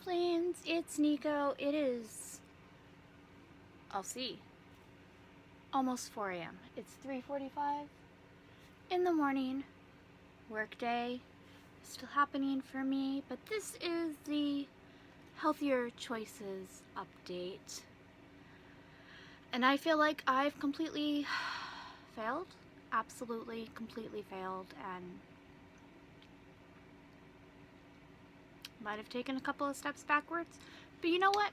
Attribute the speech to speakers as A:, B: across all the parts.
A: plains, it's Nico. It is, I'll see, almost 4 a.m. It's 3:45 in the morning. Workday is still happening for me, but this is the Healthier Choices update. And I feel like I've completely failed. Absolutely, completely failed, and might have taken a couple of steps backwards. But you know what?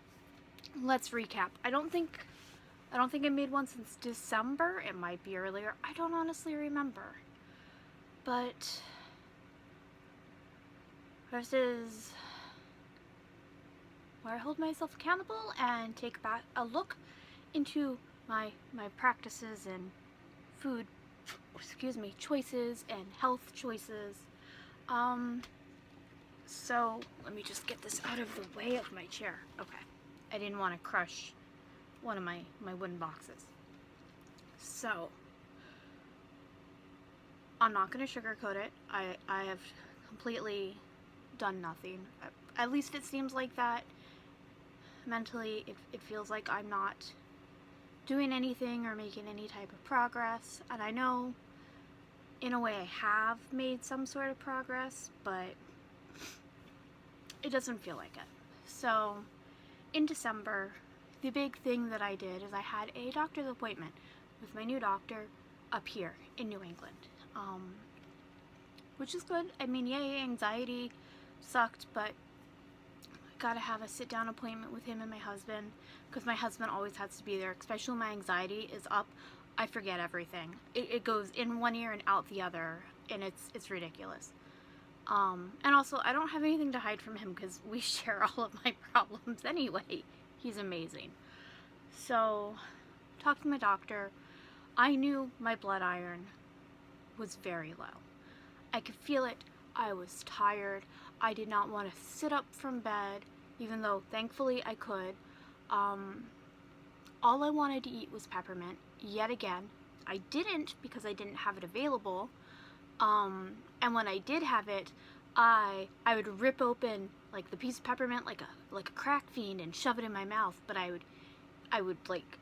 A: Let's recap. I don't think I made one since December. It might be earlier. I don't honestly remember. But this is where I hold myself accountable and take back a look into my practices and food, choices and health choices. So let me just get this out of the way of my chair. Okay. I didn't want to crush one of my wooden boxes. So I'm not going to sugarcoat it. I have completely done nothing. At least it seems like that. Mentally, it feels like I'm not doing anything or making any type of progress. And I know, in a way, I have made some sort of progress, but it doesn't feel like it. So, in December, the big thing that I did is I had a doctor's appointment with my new doctor up here in New England. Which is good. I mean, yay, anxiety sucked, but I gotta have a sit-down appointment with him and my husband, because my husband always has to be there, especially when my anxiety is up. I forget everything. It goes in one ear and out the other, and it's ridiculous. And also, I don't have anything to hide from him because we share all of my problems anyway. He's amazing. So, talked to my doctor. I knew my blood iron was very low. I could feel it. I was tired. I did not want to sit up from bed, even though thankfully I could. All I wanted to eat was peppermint. Yet again, I didn't because I didn't have it available. And when I did have it, I would rip open like the piece of peppermint like a crack fiend and shove it in my mouth. But I would like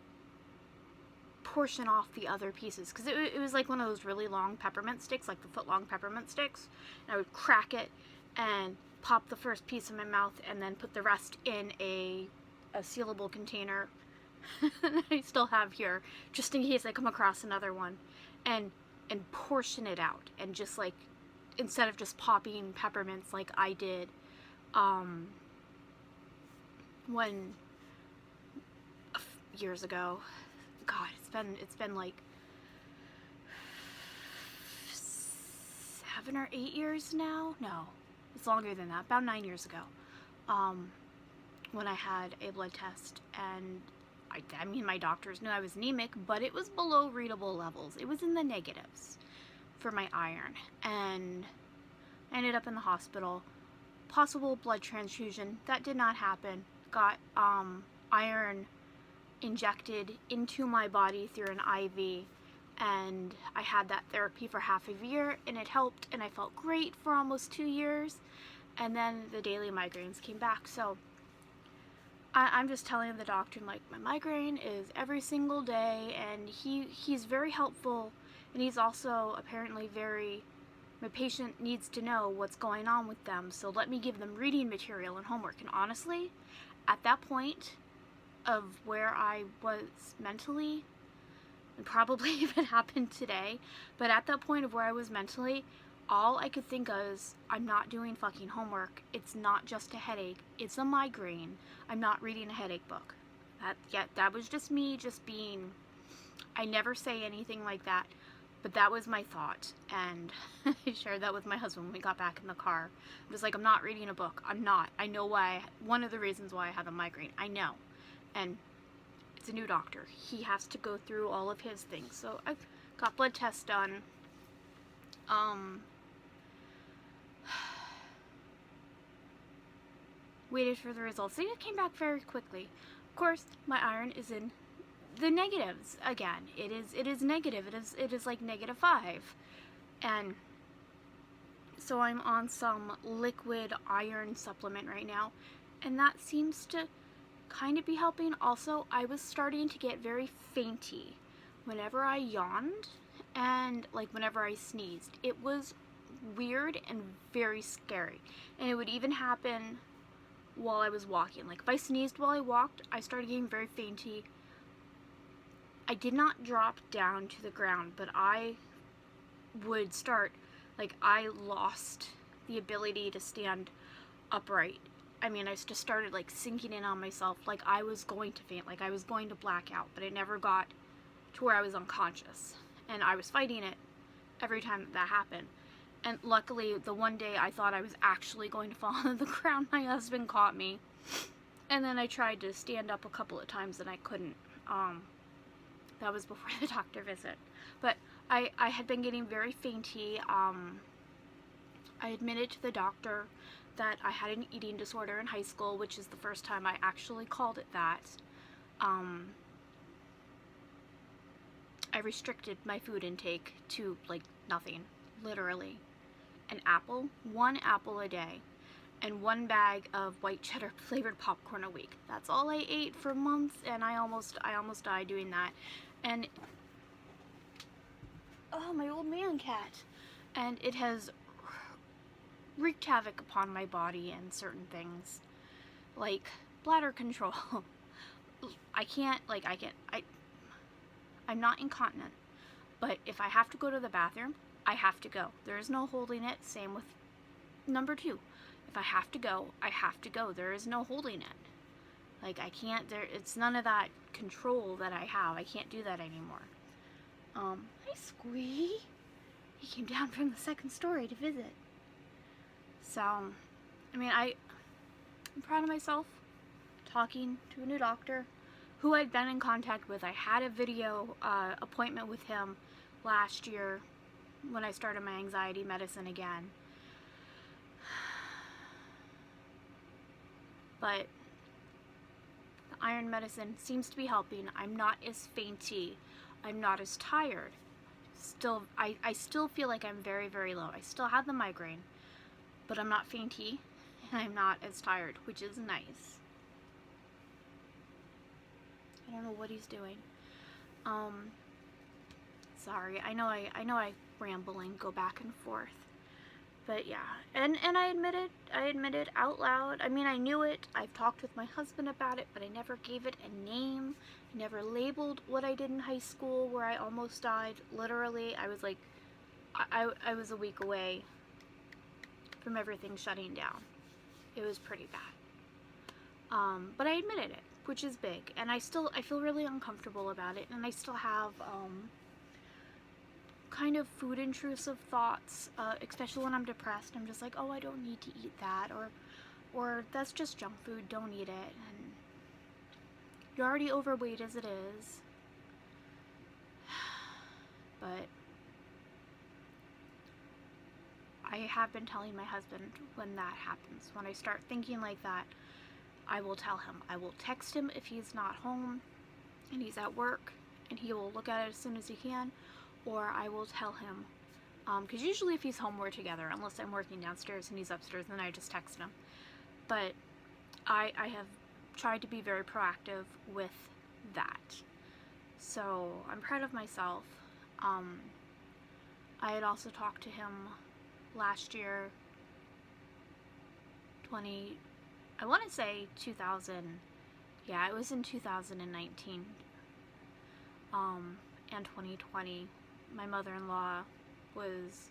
A: portion off the other pieces, because it was like one of those really long peppermint sticks, like the foot-long peppermint sticks, and I would crack it and pop the first piece in my mouth and then put the rest in a sealable container that I still have here, just in case I come across another one, and portion it out, and just like, instead of just popping peppermints like I did when years ago. God, it's been like 7 or 8 years now. No, it's longer than that. About 9 years ago, when I had a blood test, and I mean, my doctors knew I was anemic, but it was below readable levels. It was in the negatives for my iron, and I ended up in the hospital. Possible blood transfusion. That did not happen. Got iron injected into my body through an IV, and I had that therapy for half a year, and it helped, and I felt great for almost 2 years, and then the daily migraines came back. So I'm just telling the doctor, like, my migraine is every single day, and he's very helpful, and he's also apparently my patient needs to know what's going on with them, so let me give them reading material and homework. And honestly, at that point of where I was mentally, and probably even happened today, but at that point of where I was mentally, all I could think of is, I'm not doing fucking homework. It's not just a headache. It's a migraine. I'm not reading a headache book. That was just me just being, I never say anything like that, but that was my thought, and I shared that with my husband when we got back in the car. I was like, I'm not reading a book. I'm not. I know why. One of the reasons why I have a migraine. I know. And it's a new doctor. He has to go through all of his things. So I got blood tests done. Waited for the results. They came back very quickly. Of course, my iron is in the negatives again. It is negative. It is like -5. And so I'm on some liquid iron supplement right now. and that seems to kind of be helping. Also, I was starting to get very fainty whenever I yawned and like whenever I sneezed. It was weird and very scary, and it would even happen while I was walking. Like if I sneezed while I walked, I started getting very fainty. I did not drop down to the ground, but I would start, like, I lost the ability to stand upright. I mean, I just started like sinking in on myself, like I was going to faint, like I was going to black out, but it never got to where I was unconscious, and I was fighting it every time that happened. And luckily, the one day I thought I was actually going to fall on the ground, my husband caught me, and then I tried to stand up a couple of times and I couldn't. That was before the doctor visit, but I had been getting very fainty. I admitted to the doctor that I had an eating disorder in high school, which is the first time I actually called it that. I restricted my food intake to like nothing, literally. One apple a day, and 1 bag of white cheddar flavored popcorn a week. That's all I ate for months, and I almost died doing that. And oh, my old man cat. And it has wreaked havoc upon my body and certain things, like bladder control. I'm not incontinent, but if I have to go to the bathroom, I have to go. There is no holding it. Same with number 2. If I have to go, I have to go. There is no holding it. Like, I can't, it's none of that control that I have. I can't do that anymore. Hi, Squee. He came down from the 2nd story to visit. So, I mean, I'm proud of myself talking to a new doctor who I'd been in contact with. I had a video appointment with him last year when I started my anxiety medicine again. But the iron medicine seems to be helping. I'm not as fainty. I'm not as tired. Still, I still feel like I'm very, very low. I still have the migraine, but I'm not fainty, and I'm not as tired, which is nice. I don't know what he's doing. Sorry. I know I ramble and go back and forth. But yeah, and I admitted out loud. I mean, I knew it. I've talked with my husband about it, but I never gave it a name. I never labeled what I did in high school where I almost died. Literally, I was like, I was a week away from everything shutting down. It was pretty bad. But I admitted it, which is big, and I feel really uncomfortable about it, and I still have kind of food intrusive thoughts, especially when I'm depressed. I'm just like, oh, I don't need to eat that, or that's just junk food, don't eat it, and you're already overweight as it is. But I have been telling my husband when that happens, when I start thinking like that, I will tell him. I will text him if he's not home and he's at work, and he will look at it as soon as he can, or I will tell him, because usually if he's home we're together, unless I'm working downstairs and he's upstairs, then I just text him. But I have tried to be very proactive with that, so I'm proud of myself. I had also talked to him last year, I want to say 2000, yeah, it was in 2019, and 2020. My mother-in-law was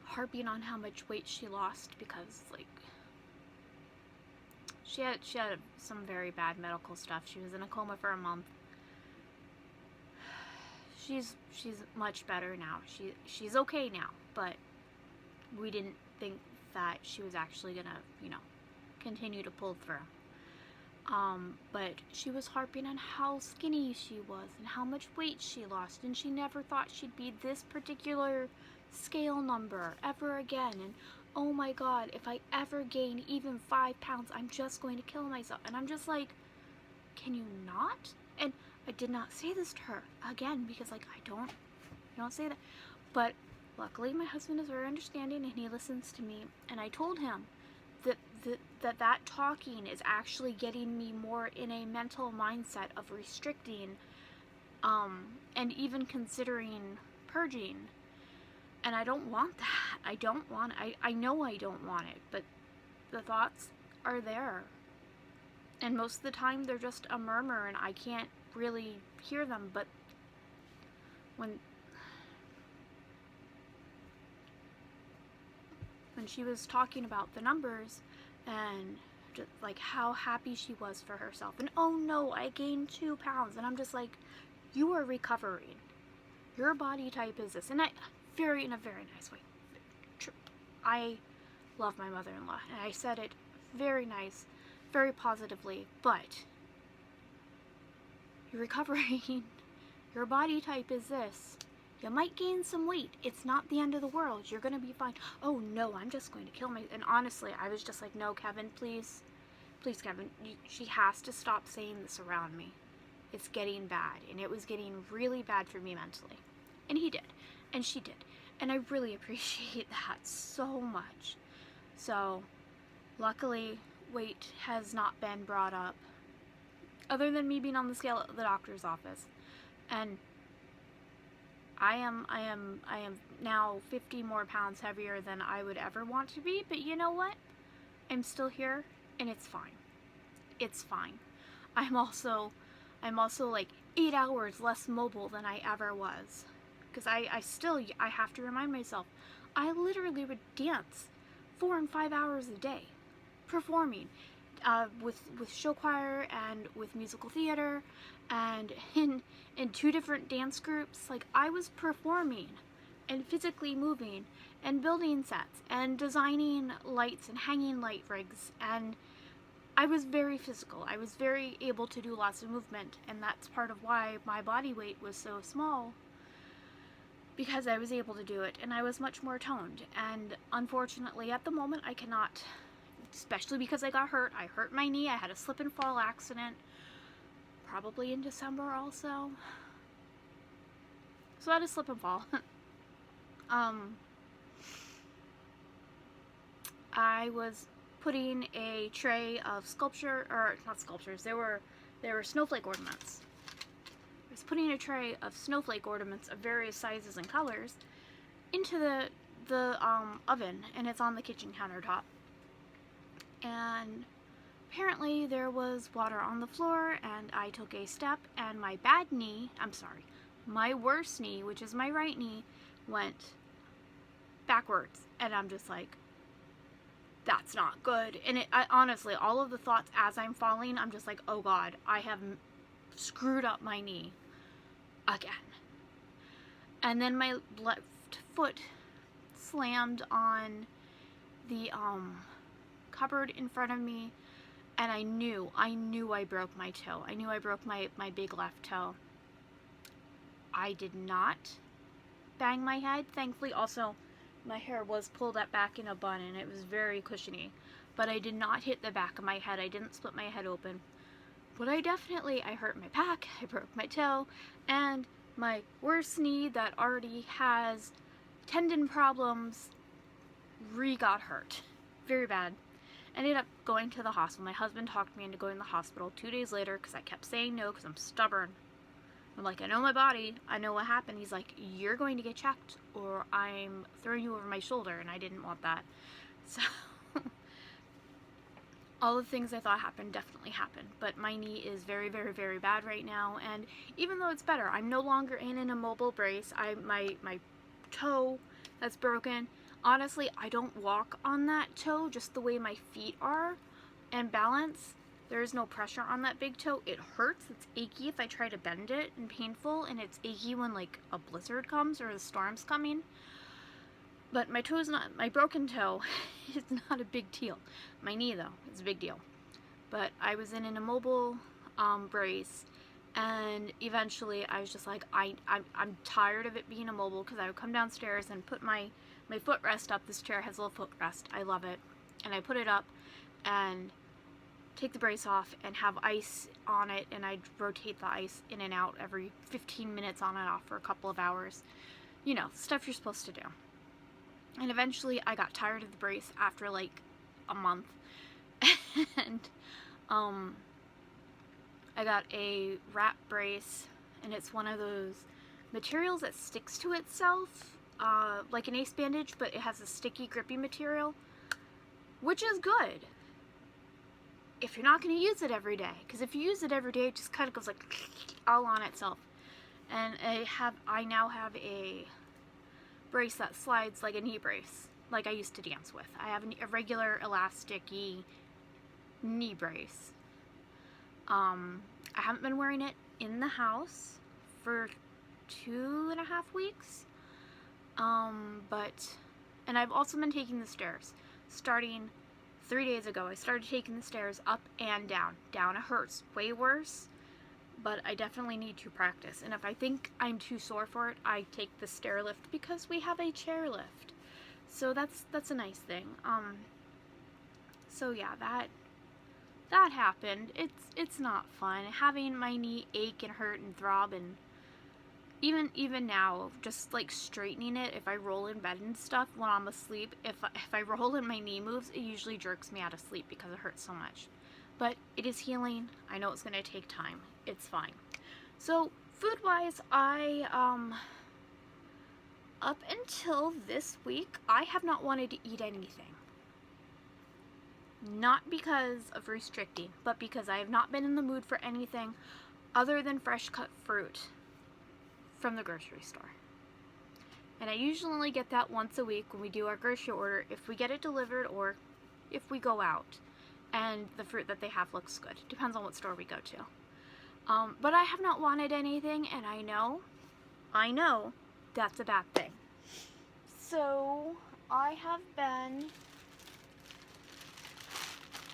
A: harping on how much weight she lost because, like, she had some very bad medical stuff. She was in a coma for a month. She's much better now. She's okay now, but we didn't think that she was actually gonna, continue to pull through. But she was harping on how skinny she was and how much weight she lost, and she never thought she'd be this particular scale number ever again, and oh my god, if I ever gain even 5 pounds, I'm just going to kill myself. And I'm just like, can you not? And I did not say this to her again, because like, I don't say that. But luckily my husband is very understanding and he listens to me, and I told him that that talking is actually getting me more in a mental mindset of restricting, and even considering purging. And I don't want that. I don't want it. I know I don't want it, but the thoughts are there. And most of the time they're just a murmur and I can't really hear them. But when she was talking about the numbers and just like how happy she was for herself, and oh no, I gained 2 pounds, and I'm just like, you are recovering. Your body type is this, and in a very nice way. I love my mother-in-law, and I said it very nice, very positively, but you're recovering. Your body type is this. You might gain some weight. It's not the end of the world. You're going to be fine. Oh no, I'm just going to kill my... And honestly, I was just like, no, Kevin, please. Please, Kevin, she has to stop saying this around me. It's getting bad. And it was getting really bad for me mentally. And he did. And she did. And I really appreciate that so much. So, luckily, weight has not been brought up. Other than me being on the scale at the doctor's office. And I am now 50 more pounds heavier than I would ever want to be, but you know what? I'm still here, and it's fine. It's fine. I'm also like 8 hours less mobile than I ever was. Because I have to remind myself, I literally would dance 4 and 5 hours a day, performing, with show choir and with musical theater, and in 2 different dance groups. Like, I was performing and physically moving and building sets and designing lights and hanging light rigs, and I was very physical. I was very able to do lots of movement, and that's part of why my body weight was so small, because I was able to do it, and I was much more toned. And unfortunately, at the moment, I cannot, especially because I got hurt. I hurt my knee. I had a slip and fall accident, probably in December also. So I had a slip and fall. I was putting a tray of sculpture, or not sculptures, they were snowflake ornaments. I was putting a tray of snowflake ornaments of various sizes and colors into the oven, and it's on the kitchen countertop. And apparently there was water on the floor, and I took a step, and my my worst knee, which is my right knee, went backwards. And I'm just like, that's not good. And honestly, all of the thoughts as I'm falling, I'm just like, oh God, I have screwed up my knee again. And then my left foot slammed on the cupboard in front of me, and I knew I broke my toe. I knew I broke my big left toe. I did not bang my head. Thankfully, also, my hair was pulled up back in a bun, and it was very cushiony. But I did not hit the back of my head. I didn't split my head open. But I hurt my back, I broke my toe, and my worst knee that already has tendon problems got hurt. Very bad. Ended up going to the hospital. My husband talked me into going to the hospital 2 days later because I kept saying no because I'm stubborn. I'm like, I know my body. I know what happened. He's like, you're going to get checked or I'm throwing you over my shoulder, and I didn't want that. So all the things I thought happened definitely happened, but my knee is very, very, very bad right now, and even though it's better, I'm no longer in an immobile brace. My toe that's broken, honestly, I don't walk on that toe just the way my feet are and balance. There is no pressure on that big toe. It hurts. It's achy if I try to bend it and painful, and it's achy when like a blizzard comes or the storm's coming. But my broken toe is not a big deal. My knee, though, is a big deal. But I was in an immobile brace, and eventually I was just like, I'm tired of it being immobile, because I would come downstairs and put my footrest up. This chair has a little footrest. I love it. And I put it up and take the brace off and have ice on it, and I'd rotate the ice in and out every 15 minutes on and off for a couple of hours. You know, stuff you're supposed to do. And eventually I got tired of the brace after like a month, and I got a wrap brace, and it's one of those materials that sticks to itself, like an ace bandage, but it has a sticky, grippy material, which is good if you're not going to use it every day, because if you use it every day, it just kind of goes like all on itself. And I now have a brace that slides like a knee brace, like I used to dance with. I have a regular elasticy knee brace. I haven't been wearing it in the house for 2.5 weeks. And I've also been taking the stairs. Starting 3 days ago, I started taking the stairs up and down. Down it hurts way worse, but I definitely need to practice. And if I think I'm too sore for it, I take the stair lift because we have a chair lift. So that's a nice thing. So yeah, that happened. It's not fun having my knee ache and hurt and throb, and even now, just like straightening it, if I roll in bed and stuff when I'm asleep, if I roll and my knee moves, it usually jerks me out of sleep because it hurts so much. But it is healing. I know it's going to take time. It's fine. So food-wise, up until this week, I have not wanted to eat anything. Not because of restricting, but because I have not been in the mood for anything other than fresh cut fruit from the grocery store. And I usually only get that once a week when we do our grocery order, if we get it delivered or if we go out and the fruit that they have looks good. Depends on what store we go to. But I have not wanted anything, and I know that's a bad thing. So I have been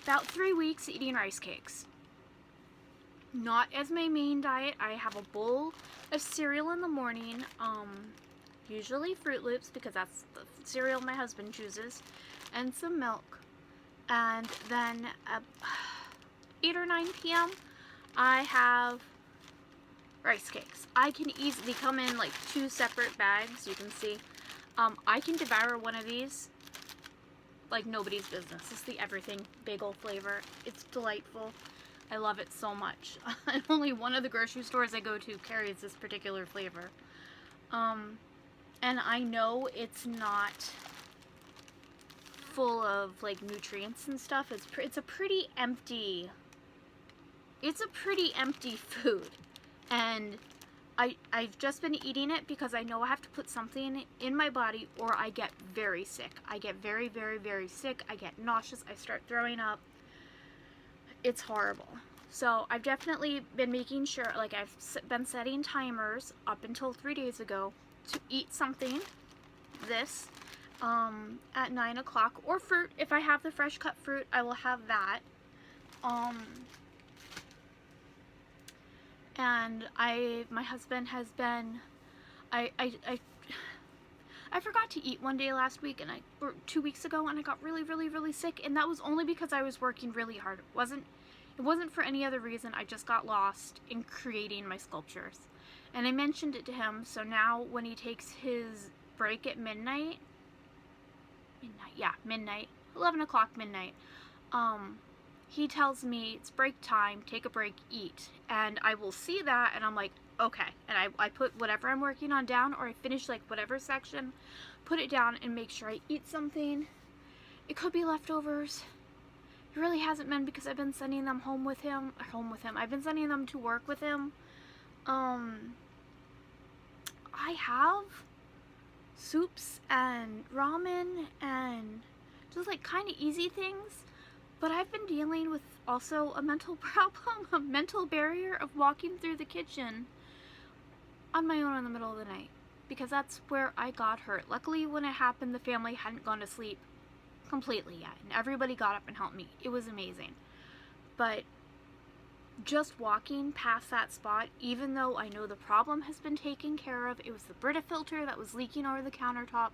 A: about 3 weeks eating rice cakes. Not as my main diet. I have a bowl of cereal in the morning, usually Fruit Loops because that's the cereal my husband chooses, and some milk. And then at 8 or 9 p.m. I have rice cakes. I can easily come in like 2 separate bags, you can see. I can devour one of these like nobody's business. It's the everything bagel flavor. It's delightful. I love it so much. And only one of the grocery stores I go to carries this particular flavor. And I know it's not full of like nutrients and stuff. It's a pretty empty food. And I've just been eating it because I know I have to put something in my body or I get very sick. I get very, very, very sick. I get nauseous. I start throwing up. It's horrible. So I've definitely been making sure, like I've been setting timers up until 3 days ago to eat something, at 9 o'clock, or fruit. If I have the fresh cut fruit, I will have that. And my husband has been, I forgot to eat one day last week, or 2 weeks ago, and I got really, really, really sick, and that was only because I was working really hard. It wasn't for any other reason. I just got lost in creating my sculptures. And I mentioned it to him, so now when he takes his break at midnight, 11 o'clock midnight, he tells me it's break time, take a break, eat. And I will see that, and I'm like, okay. And I put whatever I'm working on down, or I finish like whatever section, put it down and make sure I eat something. It could be leftovers. It really hasn't been because I've been sending them home with him. I've been sending them to work with him. I have soups and ramen and just like kind of easy things. But I've been dealing with also a mental problem, a mental barrier of walking through the kitchen on my own in the middle of the night. Because that's where I got hurt. Luckily, when it happened, the family hadn't gone to sleep completely yet. And everybody got up and helped me. It was amazing. But just walking past that spot, even though I know the problem has been taken care of, it was the Brita filter that was leaking over the countertop.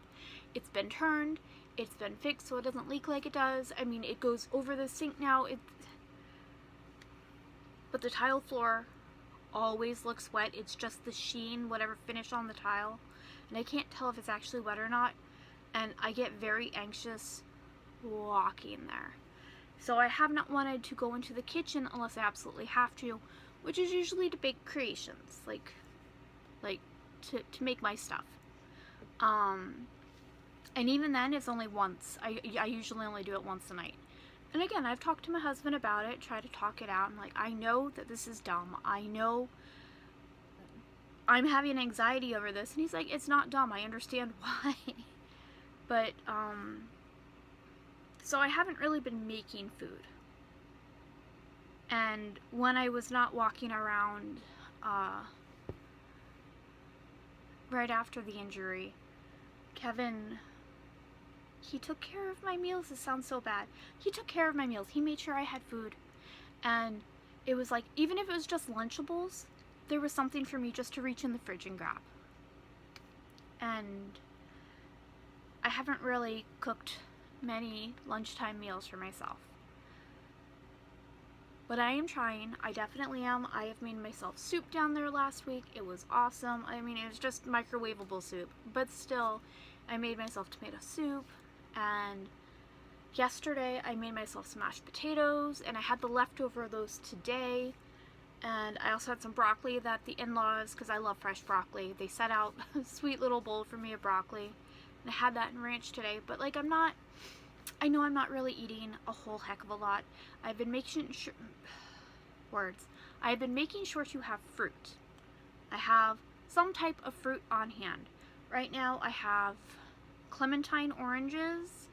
A: It's been turned. It's been fixed so it doesn't leak like it does. I mean, it goes over the sink now. But the tile floor always looks wet. It's just the sheen, whatever finish on the tile. And I can't tell if it's actually wet or not. And I get very anxious walking there. So I have not wanted to go into the kitchen unless I absolutely have to, which is usually to bake creations, like to make my stuff. And even then, it's only once. I usually only do it once a night. And again, I've talked to my husband about it, tried to talk it out. I'm like, I know that this is dumb. I know I'm having anxiety over this. And he's like, it's not dumb. I understand why. But, so I haven't really been making food. And when I was not walking around, right after the injury, Kevin, he took care of my meals. This sounds so bad. He took care of my meals. He made sure I had food. And it was like, even if it was just Lunchables, there was something for me just to reach in the fridge and grab. And I haven't really cooked many lunchtime meals for myself. But I am trying. I definitely am. I have made myself soup down there last week. It was awesome. I mean, it was just microwavable soup. But still, I made myself tomato soup. And yesterday, I made myself some mashed potatoes. And I had the leftover of those today. And I also had some broccoli that the in-laws, because I love fresh broccoli, they set out a sweet little bowl for me of broccoli. And I had that in ranch today. But, like, I know I'm not really eating a whole heck of a lot. I've been making sure, I've been making sure to have fruit. I have some type of fruit on hand. Right now I have clementine oranges,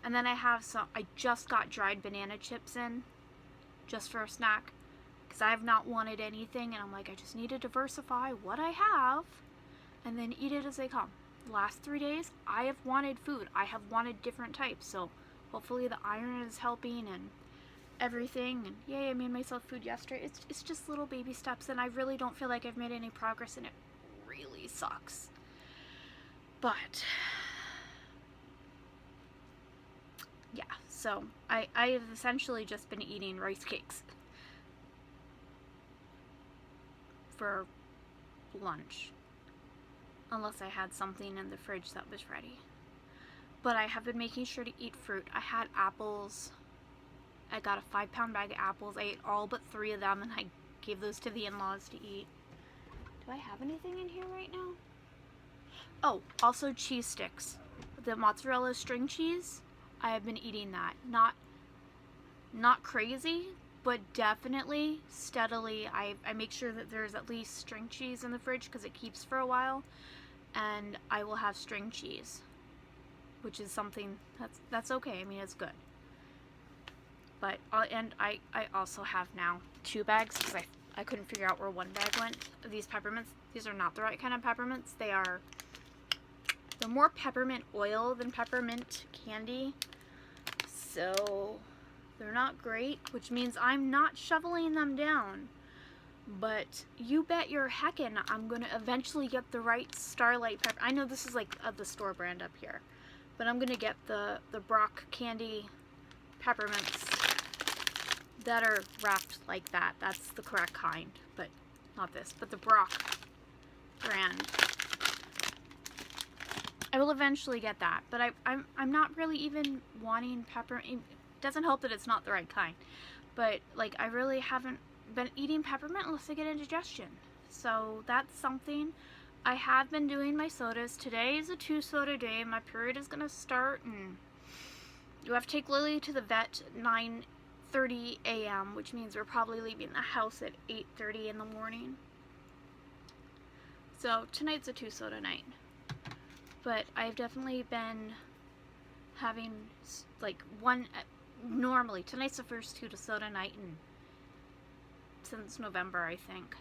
A: and then I have I just got dried banana chips in, just for a snack, because I have not wanted anything, and I'm like, I just need to diversify what I have, and then eat it as they come. The last 3 days, I have wanted food. I have wanted different types, so hopefully the iron is helping and everything. And yay, I made myself food yesterday. It's just little baby steps, and I really don't feel like I've made any progress, and it really sucks. But yeah, so I have essentially just been eating rice cakes for lunch, unless I had something in the fridge that was ready. But I have been making sure to eat fruit. I had apples. I got a 5-pound bag of apples. I ate all but 3 of them, and I gave those to the in-laws to eat. Do I have anything in here right now? Oh, also cheese sticks. The mozzarella string cheese, I have been eating that. Not crazy, but definitely, steadily. I make sure that there's at least string cheese in the fridge because it keeps for a while. And I will have string cheese, which is something that's okay. I mean, it's good. But and I also have now 2 bags because I couldn't figure out where 1 bag went. These peppermints, these are not the right kind of peppermints. They're more peppermint oil than peppermint candy. So they're not great, which means I'm not shoveling them down. But you bet your heckin' I'm gonna eventually get the right Starlight pepper. I know this is like the store brand up here, but I'm gonna get the Brock candy peppermints that are wrapped like that. That's the correct kind, but not this. But the Brock brand. I will eventually get that, but I'm not really even wanting peppermint. It doesn't help that it's not the right kind, but like I really haven't been eating peppermint unless I get indigestion. So that's something. I have been doing my sodas. Today is a 2 soda day. My period is gonna start, and you have to take Lily to the vet at 9:30 a.m., which means we're probably leaving the house at 8:30 in the morning. So tonight's a 2 soda night. But I've definitely been having like one. Normally, tonight's the first 2 soda night since November, I think.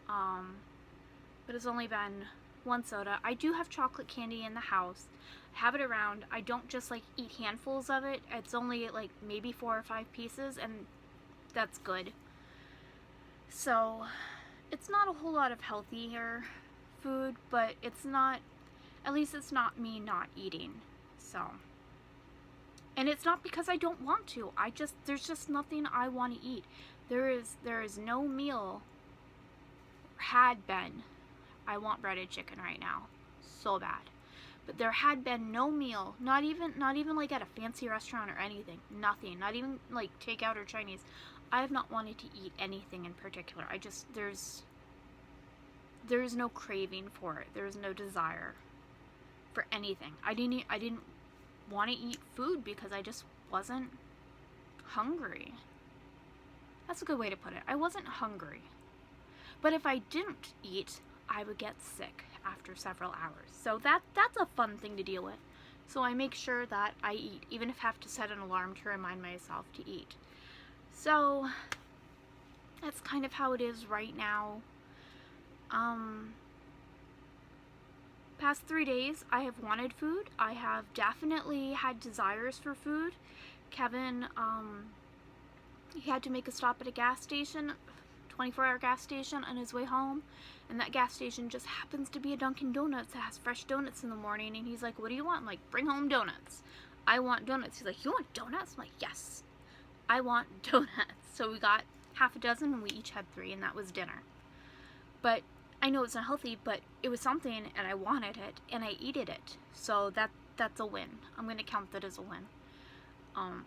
A: But it's only been 1 soda. I do have chocolate candy in the house. I have it around. I don't just like eat handfuls of it. It's only like maybe 4 or 5 pieces, and that's good. So it's not a whole lot of healthier food, but it's not, at least it's not me not eating. So, and it's not because I don't want to. There's just nothing I want to eat. There is no meal, had been. I want breaded chicken right now, so bad. But there had been no meal, not even like at a fancy restaurant or anything. Nothing. Not even like takeout or Chinese. I have not wanted to eat anything in particular. I just there's no craving for it. There's no desire for anything. I didn't want to eat food because I just wasn't hungry. That's a good way to put it. I wasn't hungry. But if I didn't eat, I would get sick after several hours. So that's a fun thing to deal with. So I make sure that I eat, even if I have to set an alarm to remind myself to eat. So that's kind of how it is right now. Past 3 days, I have wanted food. I have definitely had desires for food. Kevin, he had to make a stop at a gas station, 24-hour gas station, on his way home. And that gas station just happens to be a Dunkin' Donuts that has fresh donuts in the morning. And he's like, what do you want? I'm like, bring home donuts. I want donuts. He's like, you want donuts? I'm like, yes, I want donuts. So we got half a dozen and we each had 3, and that was dinner. But I know it's not healthy, but it was something and I wanted it and I ate it. So that's a win. I'm going to count that as a win. And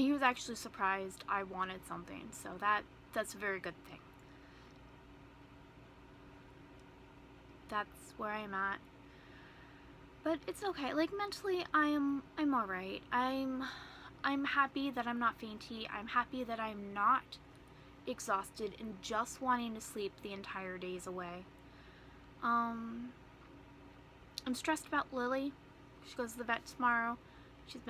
A: he was actually surprised I wanted something. So that's a very good thing. That's where I'm at. But it's okay. Like, mentally I'm all right. I'm happy that I'm not fainty. I'm happy that I'm not exhausted and just wanting to sleep the entire days away. I'm stressed about Lily. She goes to the vet tomorrow. She's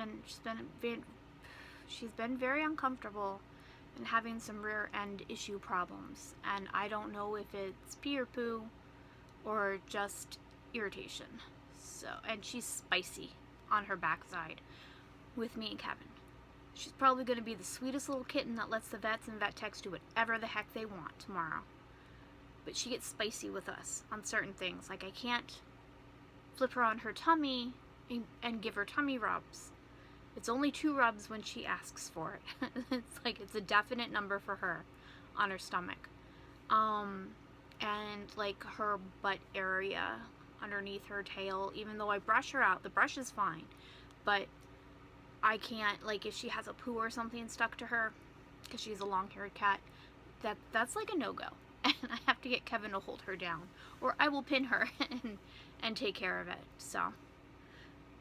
A: been very uncomfortable and having some rear end issue problems, and I don't know if it's pee or poo or just irritation. So, and she's spicy on her backside with me and Kevin. She's probably going to be the sweetest little kitten that lets the vets and vet techs do whatever the heck they want tomorrow. But she gets spicy with us on certain things. Like, I can't flip her on her tummy and give her tummy rubs. It's only 2 rubs when she asks for it. It's a definite number for her on her stomach. And like her butt area underneath her tail, even though I brush her out, the brush is fine. But I can't, like, if she has a poo or something stuck to her, because she's a long-haired cat, that's like a no-go. And I have to get Kevin to hold her down, or I will pin her and take care of it. So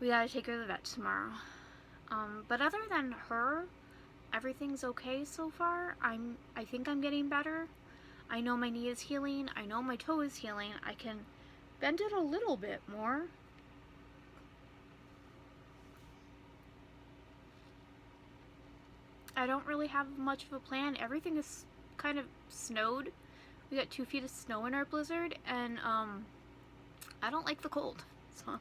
A: we gotta take her to the vet tomorrow. But other than her, everything's okay so far. I think I'm getting better. I know my knee is healing. I know my toe is healing. I can bend it a little bit more. I don't really have much of a plan. Everything is kind of snowed. We got 2 feet of snow in our blizzard, and I don't like the cold. So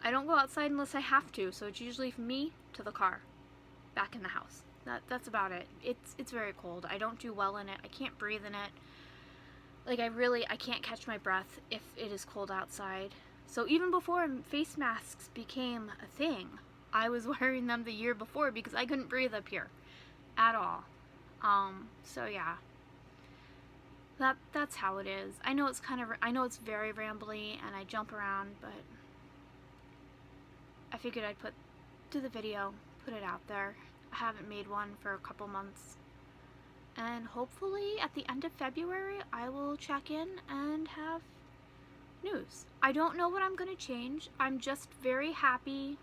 A: I don't go outside unless I have to. So it's usually from me to the car, back in the house. That's about it. It's very cold. I don't do well in it. I can't breathe in it. Like, I can't catch my breath if it is cold outside. So even before face masks became a thing, I was wearing them the year before because I couldn't breathe up here at all. So yeah, that's how it is. I know it's very rambly and I jump around, but I figured I'd do the video, put it out there. I haven't made one for a couple months, and hopefully at the end of February I will check in and have news. I don't know what I'm going to change. I'm just very happy.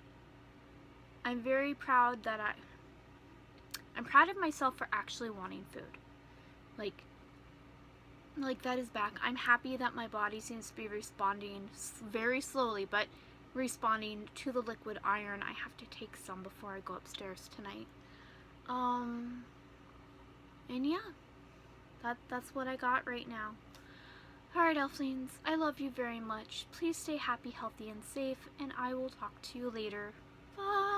A: I'm very proud that I'm proud of myself for actually wanting food. Like that is back. I'm happy that my body seems to be responding very slowly, but responding to the liquid iron. I have to take some before I go upstairs tonight. And yeah, that's what I got right now. Alright, Elflings, I love you very much. Please stay happy, healthy, and safe, and I will talk to you later. Bye!